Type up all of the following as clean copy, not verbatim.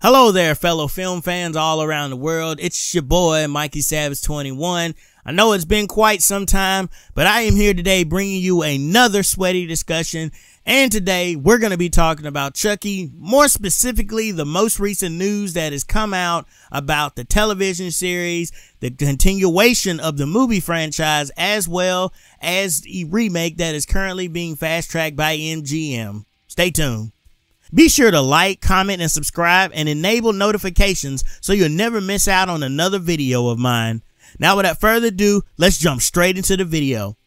Hello there, fellow film fans all around the world. It's your boy, Mikey Savage 21. I know it's been quite some time, but I am here today bringing you another sweaty discussion. And today we're going to be talking about Chucky, more specifically the most recent news that has come out about the television series, the continuation of the movie franchise, as well as the remake that is currently being fast-tracked by MGM. Stay tuned. Be sure to like, comment, and subscribe and enable notifications so you'll never miss out on another video of mine. Now, without further ado, let's jump straight into the video.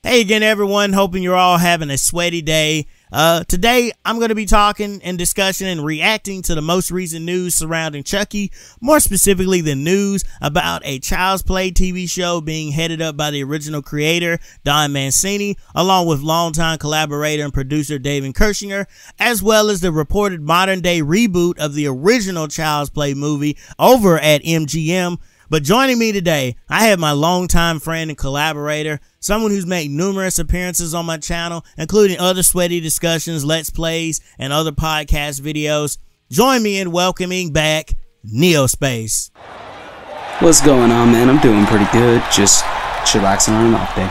Hey again, everyone. Hoping you're all having a sweaty day. Today, I'm going to be talking and discussing and reacting to the most recent news surrounding Chucky, more specifically the news about a Child's Play TV show being headed up by the original creator, Don Mancini, along with longtime collaborator and producer David Kershinger, as well as the reported modern-day reboot of the original Child's Play movie over at MGM. But joining me today, I have my longtime friend and collaborator, someone who's made numerous appearances on my channel, including other sweaty discussions, let's plays, and other podcast videos. Join me in welcoming back Neospace. What's going on, man? I'm doing pretty good. Just chillaxing on an off day.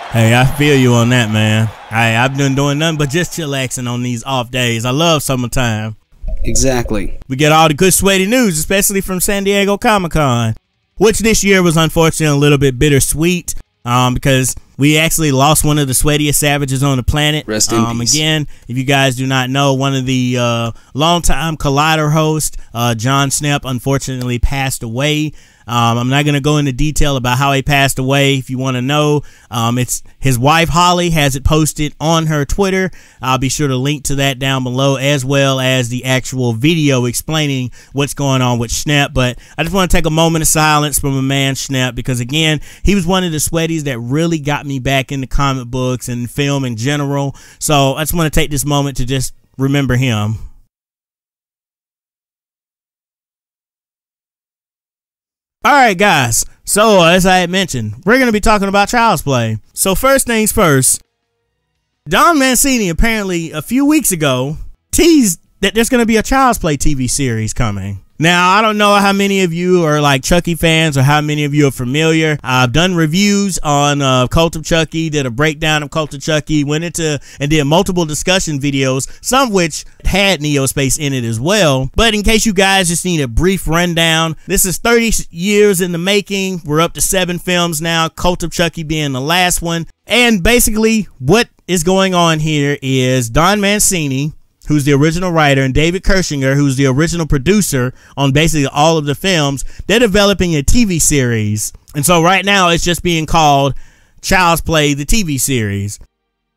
Hey, I feel you on that, man. I've been doing nothing but just chillaxing on these off days. I love summertime. Exactly. We get all the good sweaty news, especially from San Diego Comic-Con, which this year was unfortunately a little bit bittersweet because we actually lost one of the sweatiest savages on the planet. Rest in peace. Again, if you guys do not know, one of the longtime Collider hosts, Jon Schnepp, unfortunately passed away. I'm not going to go into detail about how he passed away. If you want to know, it's his wife Holly has it posted on her Twitter. I'll be sure to link to that down below, as well as the actual video explaining what's going on with Schnepp. But I just want to take a moment of silence for my man Schnepp, because again, he was one of the sweaties that really got me back into comic books and film in general. So I just want to take this moment to just remember him. Alright guys, so as I had mentioned, we're going to be talking about Child's Play. So first things first, Don Mancini apparently a few weeks ago teased that there's going to be a Child's Play TV series coming. Now, I don't know how many of you are like Chucky fans or how many of you are familiar. I've done reviews on Cult of Chucky, did a breakdown of Cult of Chucky, went into and did multiple discussion videos, some of which had Neospace in it as well. But in case you guys just need a brief rundown, this is 30 years in the making. We're up to 7 films now, Cult of Chucky being the last one. And basically what is going on here is Don Mancini, who's the original writer, and David Kershinger, who's the original producer on basically all of the films, they're developing a TV series. And so right now it's just being called Child's Play, the TV series.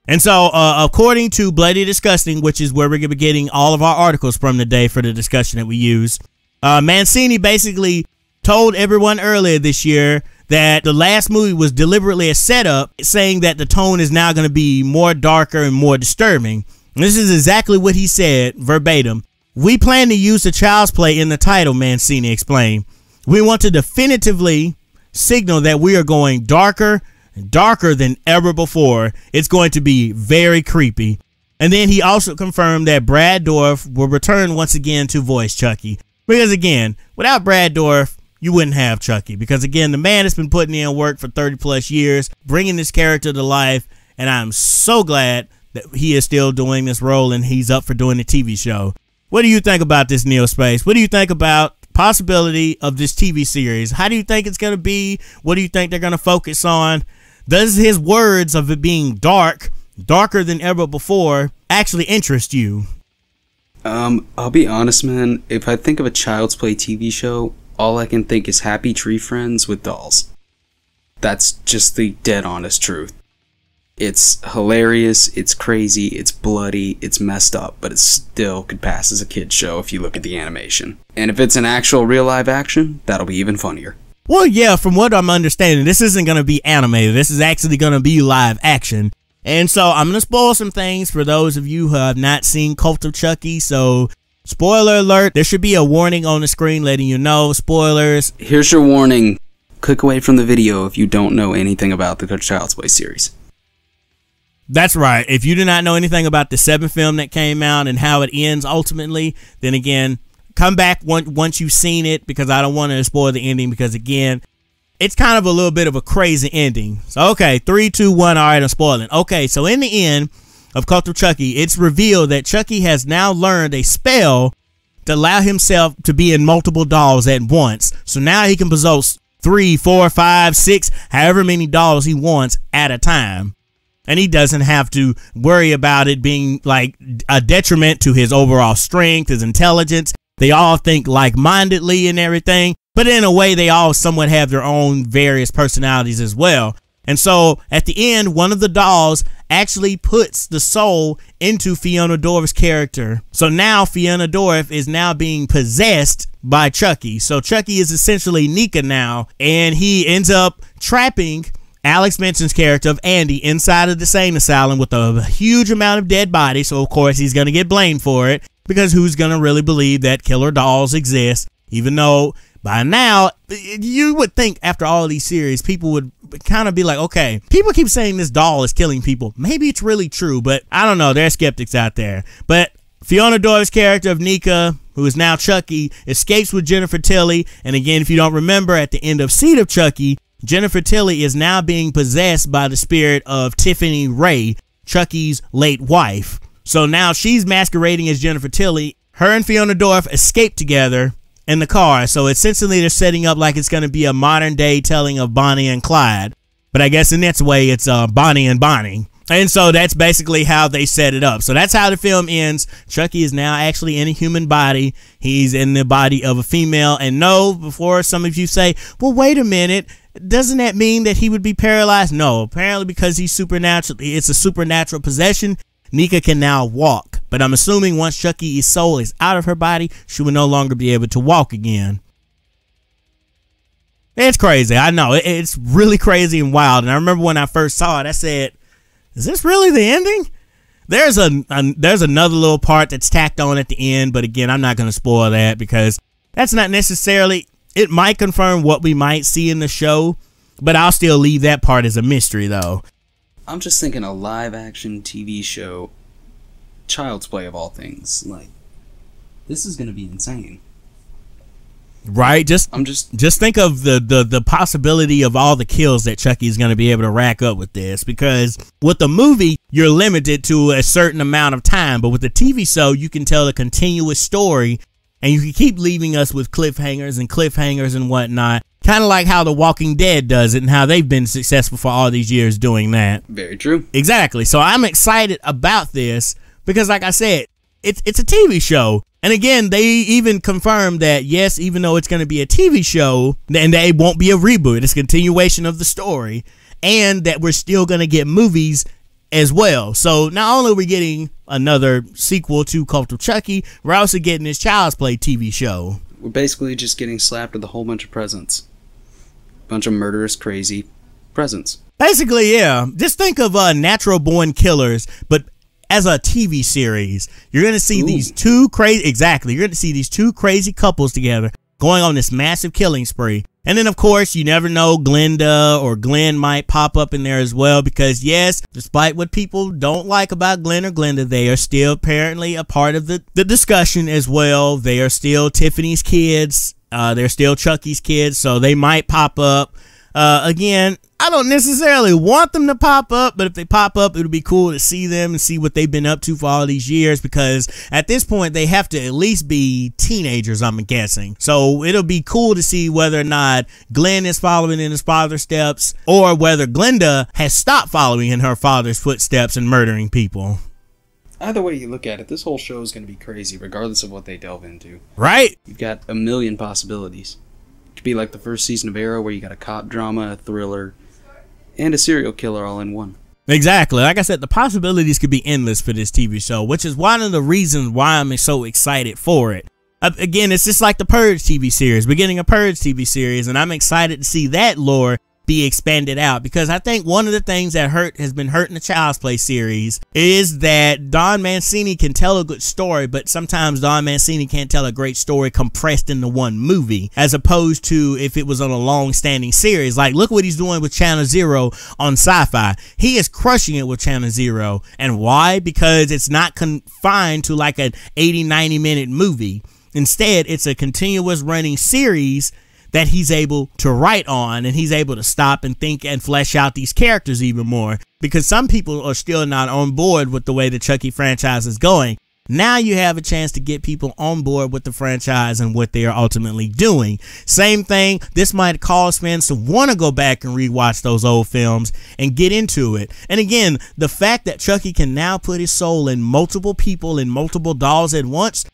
And so according to Bloody Disgusting, which is where we're going to be getting all of our articles from today for the discussion that we use, Mancini basically told everyone earlier this year that the last movie was deliberately a setup, saying that the tone is now going to be more darker and more disturbing. This is exactly what he said, verbatim. "We plan to use the Child's Play in the title," Mancini explained. "We want to definitively signal that we are going darker than ever before. It's going to be very creepy." And then he also confirmed that Brad Dourif will return once again to voice Chucky. Because again, without Brad Dourif, you wouldn't have Chucky. Because again, the man has been putting in work for 30 plus years, bringing this character to life. And I'm so glad that he is still doing this role and he's up for doing a TV show. What do you think about this, Neospace? What do you think about the possibility of this TV series? How do you think it's going to be? What do you think they're going to focus on? Does his words of it being darker than ever before, actually interest you? I'll be honest, man. If I think of a Child's Play TV show, all I can think is Happy Tree Friends with dolls. That's just the dead honest truth. It's hilarious, it's crazy, it's bloody, it's messed up, but it still could pass as a kid's show if you look at the animation. And if it's an actual real live action, that'll be even funnier. Well, yeah, from what I'm understanding, this isn't going to be animated. This is actually going to be live action. And so I'm going to spoil some things for those of you who have not seen Cult of Chucky. So spoiler alert, there should be a warning on the screen letting you know, spoilers. Here's your warning. Click away from the video if you don't know anything about the Child's Play series. That's right. If you do not know anything about the 7th film that came out and how it ends ultimately, then again, come back once you've seen it, because I don't want to spoil the ending, because again, it's kind of a little bit of a crazy ending. So, okay, 3, 2, 1. All right, I'm spoiling. Okay, so in the end of Cult of Chucky, it's revealed that Chucky has now learned a spell to allow himself to be in multiple dolls at once. So now he can possess 3, 4, 5, 6, however many dolls he wants at a time. And he doesn't have to worry about it being like a detriment to his overall strength, his intelligence. They all think like-mindedly and everything, but in a way they all somewhat have their own various personalities as well. And so at the end, one of the dolls actually puts the soul into Fiona Dorff's character. So now Fiona Dorff is now being possessed by Chucky. So Chucky is essentially Nika now, and he ends up trapping Alex Benson's character of Andy inside of the insane asylum with a huge amount of dead bodies. So of course he's going to get blamed for it, because who's going to really believe that killer dolls exist? Even though by now you would think after all of these series people would kind of be like, okay, people keep saying this doll is killing people, maybe it's really true, but I don't know, there's skeptics out there. But Fiona Dorff's character of Nika, who is now Chucky, escapes with Jennifer Tilly. And again, if you don't remember, at the end of Seed of Chucky, Jennifer Tilly is now being possessed by the spirit of Tiffany Ray, Chucky's late wife. So now she's masquerading as Jennifer Tilly. Her and Fiona Dorff escape together in the car. So essentially they're setting up like it's going to be a modern day telling of Bonnie and Clyde. But I guess in that way it's Bonnie and Bonnie. And so that's basically how they set it up. So that's how the film ends. Chucky is now actually in a human body. He's in the body of a female. And no, before some of you say, well, wait a minute, doesn't that mean that he would be paralyzed? No, apparently because he's supernatural. It's a supernatural possession. Nika can now walk, but I'm assuming once Chucky's soul is out of her body, she will no longer be able to walk again. It's crazy. I know. It's really crazy and wild. And I remember when I first saw it, I said, is this really the ending? There's another little part that's tacked on at the end, but again, I'm not going to spoil that because that's not necessarily, it might confirm what we might see in the show, but I'll still leave that part as a mystery though. I'm just thinking a live-action TV show, Child's Play of all things. Like, this is gonna be insane, right? Just think of the possibility of all the kills that Chucky's gonna be able to rack up with this. Because with the movie, you're limited to a certain amount of time, but with the TV show, you can tell a continuous story, and you can keep leaving us with cliffhangers and whatnot. Kind of like how The Walking Dead does it and how they've been successful for all these years doing that. Very true. Exactly. So I'm excited about this because, like I said, it's a TV show. And again, they even confirmed that, yes, even though it's going to be a TV show, and they won't be a reboot. It's a continuation of the story. And that we're still going to get movies as well. So not only are we getting another sequel to Cult of Chucky, we're also getting this Child's Play TV show. We're basically just getting slapped with a whole bunch of presents. Bunch of murderous, crazy presents. Basically, yeah. Just think of Natural Born Killers, but as a TV series. You're going to see these two crazy, exactly. You're going to see these two crazy couples together going on this massive killing spree. And then, of course, you never know, Glenda or Glenn might pop up in there as well because, yes, despite what people don't like about Glenn or Glenda, they are still apparently a part of the discussion as well. They are still Tiffany's kids. They're still Chucky's kids, so they might pop up. Again, I don't necessarily want them to pop up, but if they pop up, it'll be cool to see them and see what they've been up to for all these years, because at this point, they have to at least be teenagers, I'm guessing. So it'll be cool to see whether or not Glenn is following in his father's steps, or whether Glenda has stopped following in her father's footsteps and murdering people. Either way you look at it, this whole show is going to be crazy, regardless of what they delve into. Right? You've got a million possibilities. It could be like the first season of Arrow, where you got a cop drama, a thriller, and a serial killer all in one. Exactly. Like I said, the possibilities could be endless for this TV show, which is one of the reasons why I'm so excited for it. Again, it's just like the Purge TV series. We're getting a Purge TV series, and I'm excited to see that lore be expanded out, because I think one of the things that has been hurting the Child's Play series is that Don Mancini can tell a good story, but sometimes Don Mancini can't tell a great story compressed into one movie, as opposed to if it was on a long-standing series. Like, look what he's doing with Channel Zero on Sci-Fi. He is crushing it with Channel Zero. And why? Because it's not confined to like an 80-90 minute movie. Instead, it's a continuous running series that he's able to write on, and he's able to stop and think and flesh out these characters even more, because some people are still not on board with the way the Chucky franchise is going. Now you have a chance to get people on board with the franchise and what they are ultimately doing. Same thing, this might cause fans to want to go back and rewatch those old films and get into it. And again, the fact that Chucky can now put his soul in multiple people and multiple dolls at once,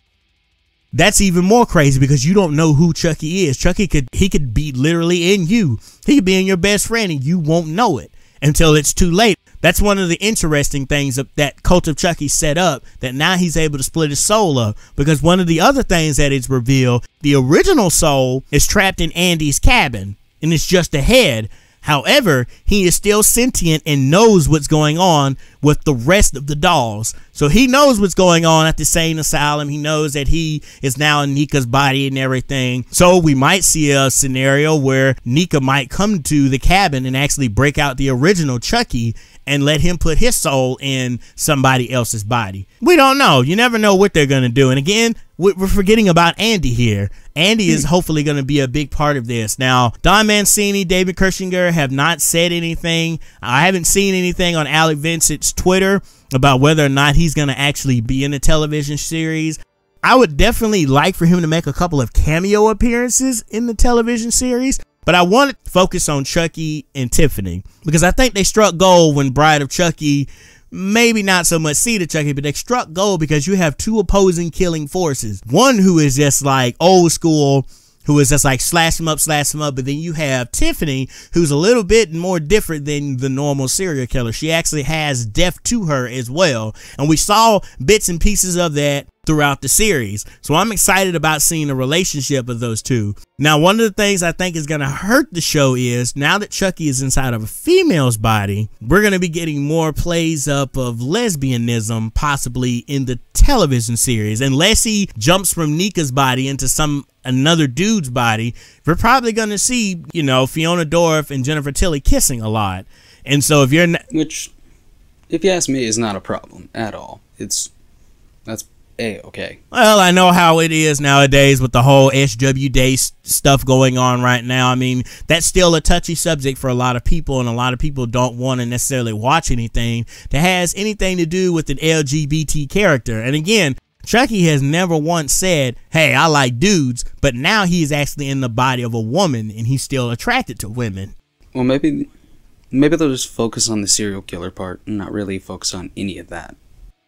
that's even more crazy, because you don't know who Chucky is. Chucky could be literally in you. He could be in your best friend and you won't know it until it's too late. That's one of the interesting things that Cult of Chucky set up, that now he's able to split his soul up. Because one of the other things that is revealed, the original soul is trapped in Andy's cabin and it's just a head. However, he is still sentient and knows what's going on with the rest of the dolls. So he knows what's going on at the sane asylum. He knows that he is now in Nika's body and everything. So we might see a scenario where Nika might come to the cabin and actually break out the original Chucky and let him put his soul in somebody else's body. We don't know. You never know what they're going to do. And again, we're forgetting about Andy here. Andy is hopefully going to be a big part of this. Now, Don Mancini, David Kirschinger have not said anything. I haven't seen anything on Alec Vincent's Twitter about whether or not he's going to actually be in a television series. I would definitely like for him to make a couple of cameo appearances in the television series, but I want to focus on Chucky and Tiffany, because I think they struck gold when Bride of Chucky, maybe not so much Seed of Chucky, but they struck gold because you have two opposing killing forces. One who is just like old school, who is just like slash them up, but then you have Tiffany, who's a little bit more different than the normal serial killer. She actually has death to her as well, and we saw bits and pieces of that throughout the series. So I'm excited about seeing the relationship of those two. Now, one of the things I think is going to hurt the show is, now that Chucky is inside of a female's body, we're going to be getting more plays up of lesbianism possibly in the television series. Unless he jumps from Nika's body into another dude's body, we're probably going to see, you know, Fiona Dorff and Jennifer Tilly kissing a lot. And so if you're not, which, if you ask me, is not a problem at all. That's okay. Well, I know how it is nowadays with the whole SW Day stuff going on right now. I mean, that's still a touchy subject for a lot of people, and a lot of people don't want to necessarily watch anything that has anything to do with an LGBT character. And again, Chucky has never once said, hey, I like dudes, but now he's actually in the body of a woman and he's still attracted to women. Well, maybe they'll just focus on the serial killer part and not really focus on any of that.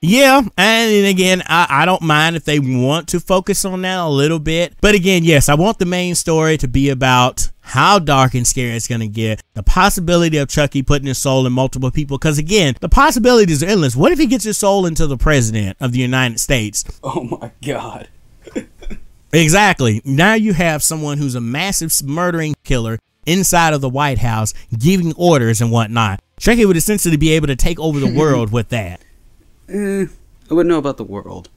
Yeah, and again, I don't mind if they want to focus on that a little bit. But again, yes, I want the main story to be about how dark and scary it's going to get. The possibility of Chucky putting his soul in multiple people. Because again, the possibilities are endless. What if he gets his soul into the president of the United States? Oh my God. Exactly. Now you have someone who's a massive murdering killer inside of the White House giving orders and whatnot. Chucky would essentially be able to take over the world with that. I wouldn't know about the world.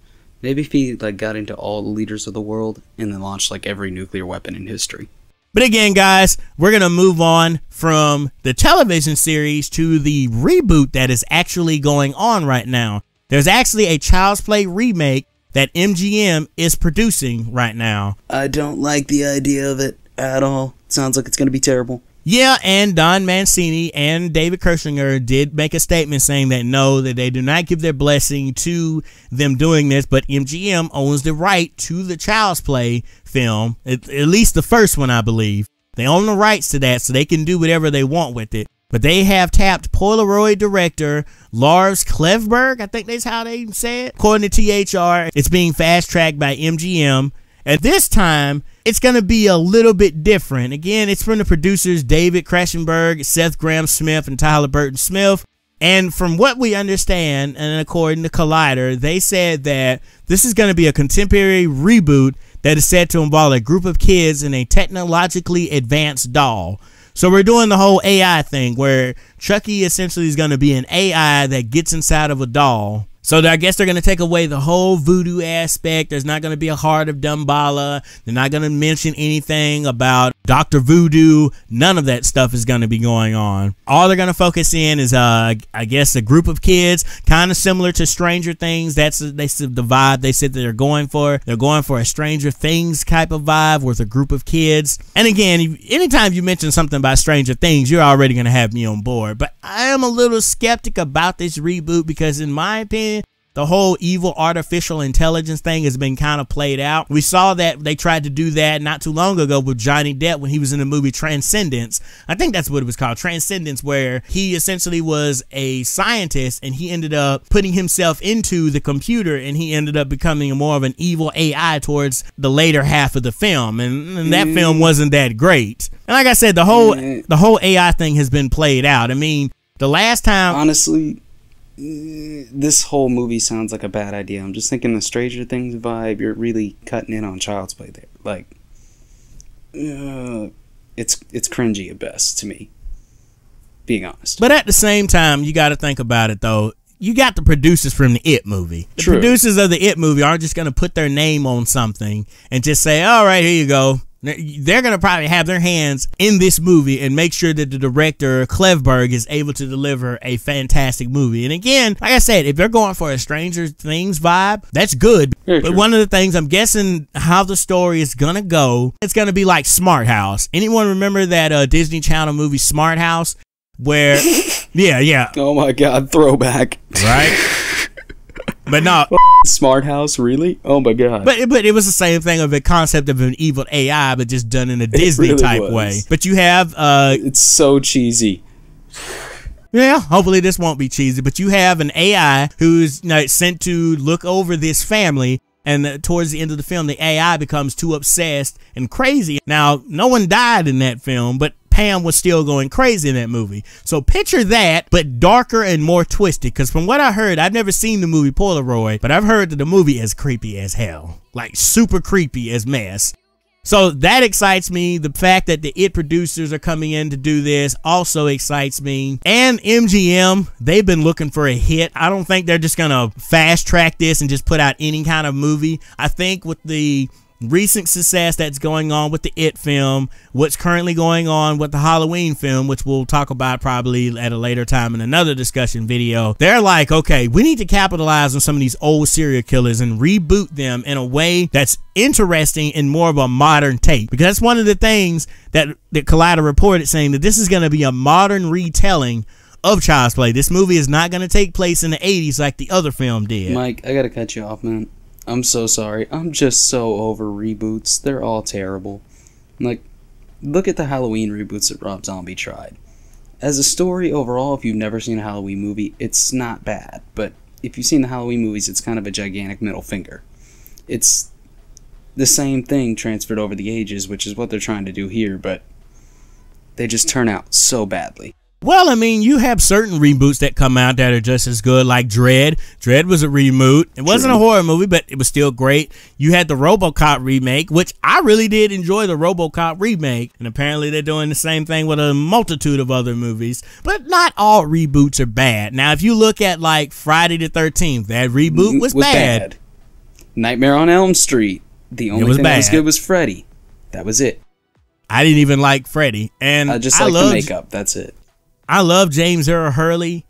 Maybe if he got into all the leaders of the world and then launched every nuclear weapon in history. But again, guys, we're going to move on from the television series to the reboot that is actually going on right now. There's actually a Child's Play remake that MGM is producing right now. I don't like the idea of it at all. It sounds like it's going to be terrible. Yeah, and Don Mancini and David Kirschinger did make a statement saying that no, that they do not give their blessing to them doing this, but MGM owns the right to the Child's Play film, at least the first one, I believe. They own the rights to that, so they can do whatever they want with it. But they have tapped Polaroid director Lars Klevberg, I think that's how they say it. According to THR, it's being fast-tracked by MGM. At this time, it's going to be a little bit different. Again, it's from the producers David Krashenberg, Seth Grahame-Smith, and Tyler Burton-Smith. And from what we understand, and according to Collider, they said that this is going to be a contemporary reboot that is said to involve a group of kids and a technologically advanced doll. So we're doing the whole AI thing where Chucky essentially is going to be an AI that gets inside of a doll. So I guess they're going to take away the whole voodoo aspect. There's not going to be a heart of Dumbala. They're not going to mention anything about Dr. Voodoo, none of that stuff is going to be going on. All they're going to focus in is, I guess, a group of kids, kind of similar to Stranger Things. That's the vibe they said that they're going for. They're going for a Stranger Things type of vibe with a group of kids. And again, anytime you mention something about Stranger Things, you're already going to have me on board. But I am a little skeptic about this reboot because, in my opinion, the whole evil artificial intelligence thing has been kind of played out. We saw that they tried to do that not too long ago with Johnny Depp when he was in the movie Transcendence. I think that's what it was called, Transcendence, where he essentially was a scientist and he ended up putting himself into the computer and he ended up becoming more of an evil AI towards the later half of the film. And that film wasn't that great. And like I said, the whole AI thing has been played out. I mean, the last time... Honestly... this whole movie sounds like a bad idea. I'm just thinking the Stranger Things vibe. You're really cutting in on Child's Play there. Like, it's cringy at best to me, being honest. But at the same time, you got to think about it though. You got the producers from the It movie. The producers of the It movie aren't just going to put their name on something and just say, all right, here you go. They're going to probably have their hands in this movie and make sure that the director, Klevberg, is able to deliver a fantastic movie. And again, like I said, if they're going for a Stranger Things vibe, that's good. But one of the things, I'm guessing how the story is going to go, it's going to be like Smart House. Anyone remember that Disney Channel movie Smart House? Where, yeah. Oh my God, throwback. Right? But no, Smart House, really? Oh my God. But it was the same thing of the concept of an evil AI, but just done in a Disney really type way. But you have it's so cheesy. Yeah, hopefully this won't be cheesy. But you have an AI who's sent to look over this family, and towards the end of the film, the AI becomes too obsessed and crazy. Now, no one died in that film, but Pam was still going crazy in that movie. So picture that, but darker and more twisted. Because from what I heard, I've never seen the movie Polaroid, but I've heard that the movie is creepy as hell. Like super creepy as mess. So that excites me. The fact that the It producers are coming in to do this also excites me. And MGM, they've been looking for a hit. I don't think they're just going to fast track this and just put out any kind of movie. I think with the recent success that's going on with the It film, what's currently going on with the Halloween film, which we'll talk about probably at a later time in another discussion video, they're like, okay, we need to capitalize on some of these old serial killers and reboot them in a way that's interesting and more of a modern take. Because that's one of the things that Collider reported, saying that this is going to be a modern retelling of Child's Play. This movie is not going to take place in the 80s like the other film did. Mike, I gotta cut you off, man. I'm so sorry. I'm just so over reboots. They're all terrible. Like, look at the Halloween reboots that Rob Zombie tried. As a story overall, if you've never seen a Halloween movie, it's not bad. But if you've seen the Halloween movies, it's kind of a gigantic middle finger. It's the same thing transferred over the ages, which is what they're trying to do here, but they just turn out so badly. Well, I mean, you have certain reboots that come out that are just as good, like Dread. Dread was a reboot. It wasn't a horror movie, but it was still great. You had the RoboCop remake, which I really did enjoy the RoboCop remake. And apparently they're doing the same thing with a multitude of other movies. But not all reboots are bad. Now, if you look at like Friday the 13th, that reboot was bad. Nightmare on Elm Street. The only thing that was good was Freddy. That was it. I didn't even like Freddy. And I just like the makeup. That's it. I love James Earl Haley.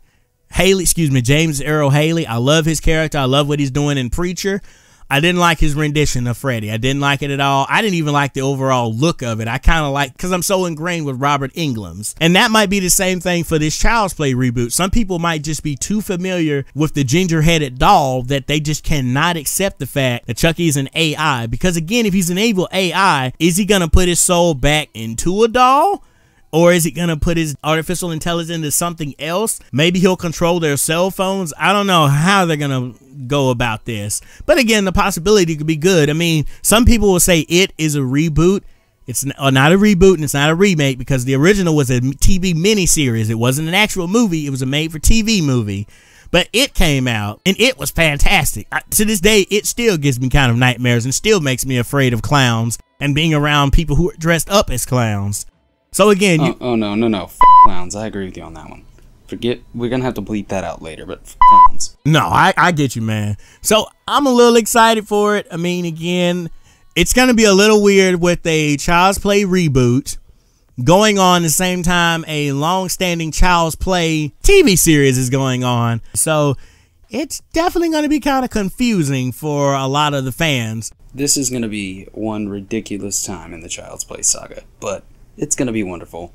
I love his character. I love what he's doing in Preacher. I didn't like his rendition of Freddy. I didn't like it at all. I didn't even like the overall look of it. I kind of like, because I'm so ingrained with Robert Englund's. And that might be the same thing for this Child's Play reboot. Some people might just be too familiar with the ginger-headed doll that they just cannot accept the fact that Chucky is an AI. Because again, if he's an evil AI, is he going to put his soul back into a doll? Or is he going to put his artificial intelligence into something else? Maybe he'll control their cell phones. I don't know how they're going to go about this. But again, the possibility could be good. I mean, some people will say It is a reboot. It's not a reboot and it's not a remake because the original was a TV miniseries. It wasn't an actual movie. It was a made-for-TV movie. But It came out and it was fantastic. To this day, it still gives me kind of nightmares and still makes me afraid of clowns and being around people who are dressed up as clowns. So again, no, F clowns. I agree with you on that one. We're gonna have to bleep that out later, but F clowns. No, I get you, man. So I'm a little excited for it. I mean, again, It's going to be a little weird with a Child's Play reboot going on the same time a long-standing Child's Play TV series is going on. So it's definitely going to be kind of confusing for a lot of the fans. This is going to be one ridiculous time in the Child's Play saga, but it's going to be wonderful.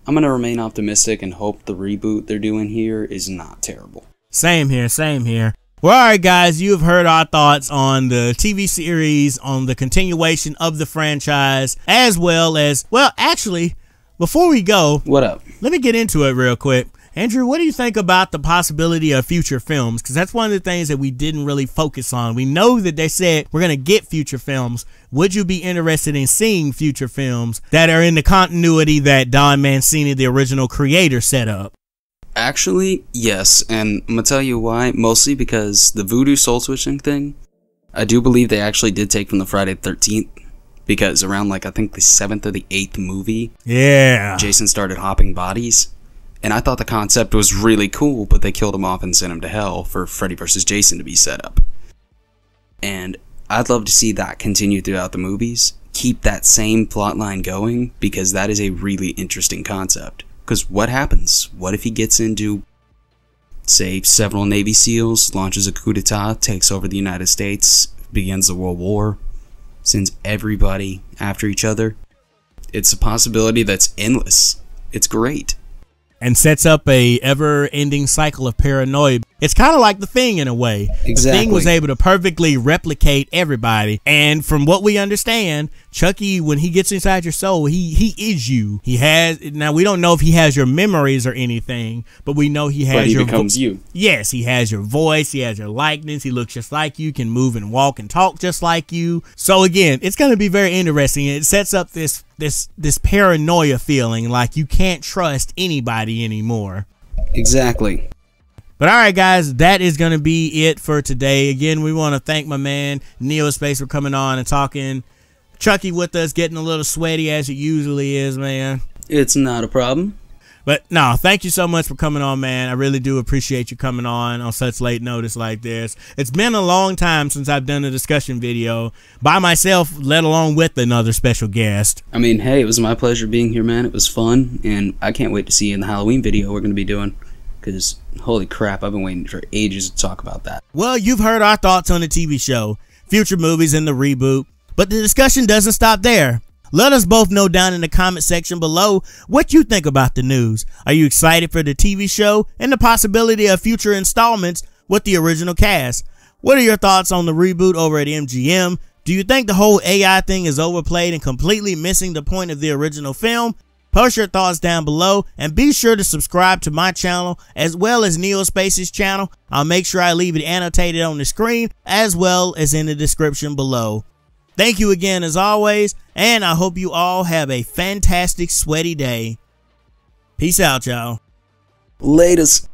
I'm going to remain optimistic and hope the reboot they're doing here is not terrible. Same here, same here. Well, alright guys, you have heard our thoughts on the TV series, on the continuation of the franchise, as well as, well, actually, before we go, what up? Let me get into it real quick. Andrew, what do you think about the possibility of future films? Because that's one of the things that we didn't really focus on. We know that they said we're going to get future films. Would you be interested in seeing future films that are in the continuity that Don Mancini, the original creator, set up? Actually, yes, and I'm going to tell you why. Mostly because the voodoo soul switching thing, I do believe they actually did take from the Friday the 13th. Because around, like, I think the 7th or the 8th movie, yeah, Jason started hopping bodies. And I thought the concept was really cool, but they killed him off and sent him to hell for Freddy vs. Jason to be set up. And I'd love to see that continue throughout the movies. Keep that same plotline going, because that is a really interesting concept. Because what happens? What if he gets into, say, several Navy SEALs, launches a coup d'etat, takes over the United States, begins the World War, sends everybody after each other? It's a possibility that's endless. It's great. And sets up a ever-ending cycle of paranoia. It's kind of like The Thing in a way. Exactly. The Thing was able to perfectly replicate everybody. And from what we understand, Chucky, when he gets inside your soul, he is you. He has, now we don't know if he has your memories or anything, but we know he has but he becomes you. Yes, he has your voice, he has your likeness, he looks just like you, can move and walk and talk just like you. So again, it's going to be very interesting. It sets up this paranoia feeling, like you can't trust anybody anymore. Exactly. But alright guys, that is going to be it for today. Again, we want to thank my man Neospace for coming on and talking Chucky with us, getting a little sweaty as it usually is, man. It's not a problem. But no, thank you so much for coming on, man. I really do appreciate you coming on such late notice like this. It's been a long time since I've done a discussion video by myself, let alone with another special guest. I mean, hey, it was my pleasure being here, man. It was fun, and I can't wait to see you in the Halloween video we're going to be doing. Because, holy crap, I've been waiting for ages to talk about that. Well, you've heard our thoughts on the TV show, future movies, and the reboot. But the discussion doesn't stop there. Let us both know down in the comment section below what you think about the news. Are you excited for the TV show and the possibility of future installments with the original cast? What are your thoughts on the reboot over at MGM? Do you think the whole AI thing is overplayed and completely missing the point of the original film? Post your thoughts down below and be sure to subscribe to my channel as well as Neospace's channel. I'll make sure I leave it annotated on the screen as well as in the description below. Thank you again as always, and I hope you all have a fantastic sweaty day. Peace out, y'all. Latest.